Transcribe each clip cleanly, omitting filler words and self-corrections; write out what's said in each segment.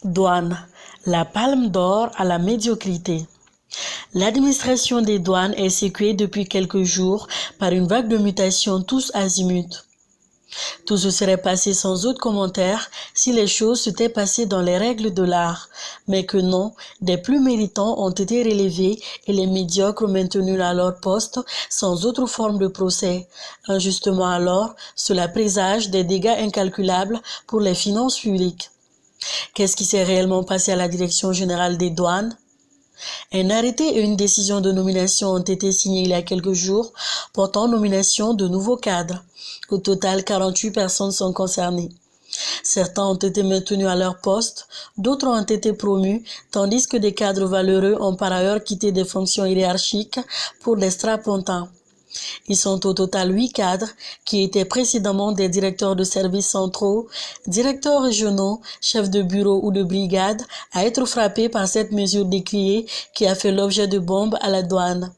Douane, la palme d'or à la médiocrité. L'administration des douanes est secouée depuis quelques jours par une vague de mutations tous azimuts. Tout se serait passé sans autre commentaire si les choses s'étaient passées dans les règles de l'art, mais que non, des plus méritants ont été relevés et les médiocres maintenus à leur poste sans autre forme de procès. Injustement alors, cela présage des dégâts incalculables pour les finances publiques. Qu'est-ce qui s'est réellement passé à la Direction générale des douanes? Un arrêté et une décision de nomination ont été signés il y a quelques jours, portant nomination de nouveaux cadres. Au total, 48 personnes sont concernées. Certains ont été maintenus à leur poste, d'autres ont été promus, tandis que des cadres valeureux ont par ailleurs quitté des fonctions hiérarchiques pour des strapontins. Ils sont au total 8 cadres qui étaient précédemment des directeurs de services centraux, directeurs régionaux, chefs de bureau ou de brigade à être frappés par cette mesure décriée qui a fait l'objet de bombes à la douane.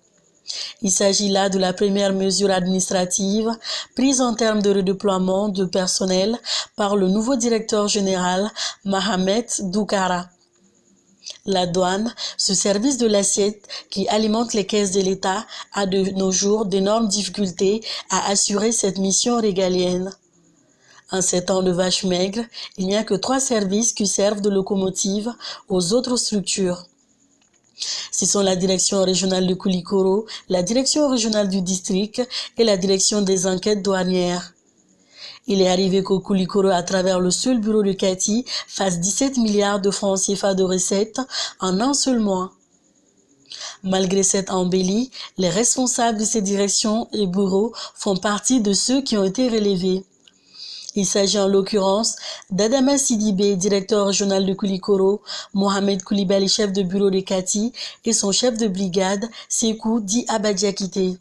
Il s'agit là de la première mesure administrative prise en termes de redéploiement de personnel par le nouveau directeur général Mohamed Doukara. La douane, ce service de l'assiette qui alimente les caisses de l'État, a de nos jours d'énormes difficultés à assurer cette mission régalienne. En ces temps de vaches maigres, il n'y a que 3 services qui servent de locomotive aux autres structures. Ce sont la direction régionale de Koulikoro, la direction régionale du district et la direction des enquêtes douanières. Il est arrivé qu'au Koulikoro, à travers le seul bureau de Kati, fasse 17 milliards de francs CFA de recettes en un seul mois. Malgré cette embellie, les responsables de ces directions et bureaux font partie de ceux qui ont été relevés. Il s'agit en l'occurrence d'Adama Sidibé, directeur régional de Koulikoro, Mohamed Koulibaly, chef de bureau de Kati, et son chef de brigade, Sekou Di Abadiakité.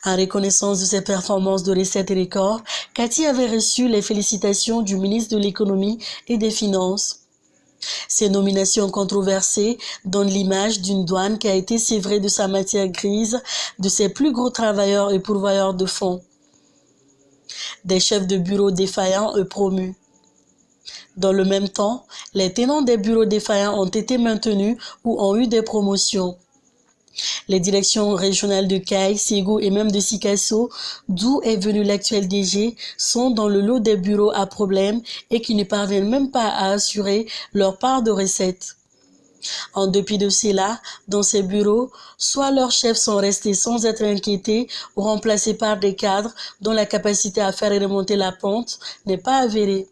En reconnaissance de ses performances de recettes et records, Kati avait reçu les félicitations du ministre de l'Économie et des Finances. Ces nominations controversées donnent l'image d'une douane qui a été sévrée de sa matière grise, de ses plus gros travailleurs et pourvoyeurs de fonds. Des chefs de bureau défaillants et promus. Dans le même temps, les tenants des bureaux défaillants ont été maintenus ou ont eu des promotions. Les directions régionales de Kayes, Ségou et même de Sikasso, d'où est venu l'actuel DG, sont dans le lot des bureaux à problème et qui ne parviennent même pas à assurer leur part de recettes. En dépit de cela, dans ces bureaux, soit leurs chefs sont restés sans être inquiétés ou remplacés par des cadres dont la capacité à faire remonter la pente n'est pas avérée.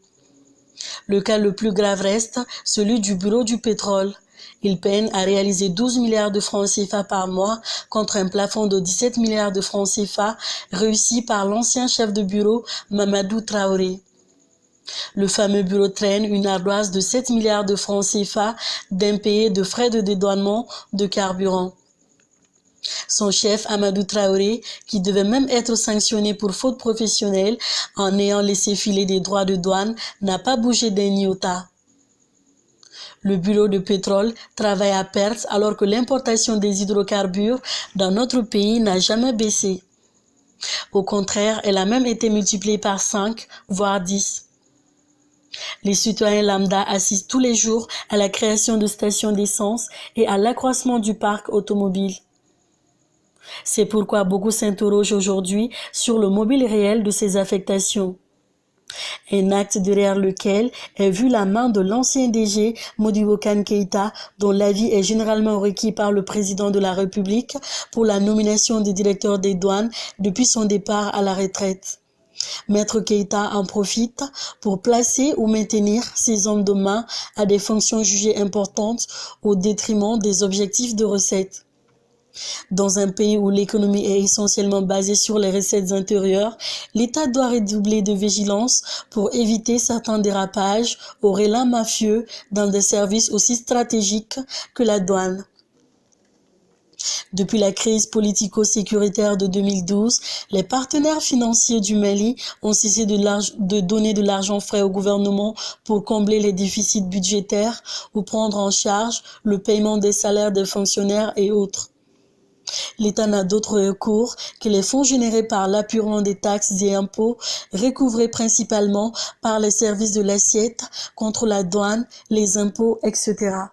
Le cas le plus grave reste celui du bureau du pétrole. Il peine à réaliser 12 milliards de francs CFA par mois contre un plafond de 17 milliards de francs CFA réussi par l'ancien chef de bureau Mamadou Traoré. Le fameux bureau traîne une ardoise de 7 milliards de francs CFA d'impayés de frais de dédouanement de carburant. Son chef, Amadou Traoré, qui devait même être sanctionné pour faute professionnelle en ayant laissé filer des droits de douane, n'a pas bougé d'un iota. Le bureau de pétrole travaille à perte alors que l'importation des hydrocarbures dans notre pays n'a jamais baissé. Au contraire, elle a même été multipliée par 5, voire 10. Les citoyens lambda assistent tous les jours à la création de stations d'essence et à l'accroissement du parc automobile. C'est pourquoi beaucoup s'interrogent aujourd'hui sur le mobile réel de ces affectations. Un acte derrière lequel est vue la main de l'ancien DG Modibo Kane Keïta, dont l'avis est généralement requis par le président de la République pour la nomination des directeurs des douanes depuis son départ à la retraite. Maître Keïta en profite pour placer ou maintenir ses hommes de main à des fonctions jugées importantes au détriment des objectifs de recettes. Dans un pays où l'économie est essentiellement basée sur les recettes intérieures, l'État doit redoubler de vigilance pour éviter certains dérapages au relais mafieux dans des services aussi stratégiques que la douane. Depuis la crise politico-sécuritaire de 2012, les partenaires financiers du Mali ont cessé de donner de l'argent frais au gouvernement pour combler les déficits budgétaires ou prendre en charge le paiement des salaires des fonctionnaires et autres. L'État n'a d'autre recours que les fonds générés par l'apurement des taxes et impôts recouvrés principalement par les services de l'assiette contre la douane, les impôts, etc.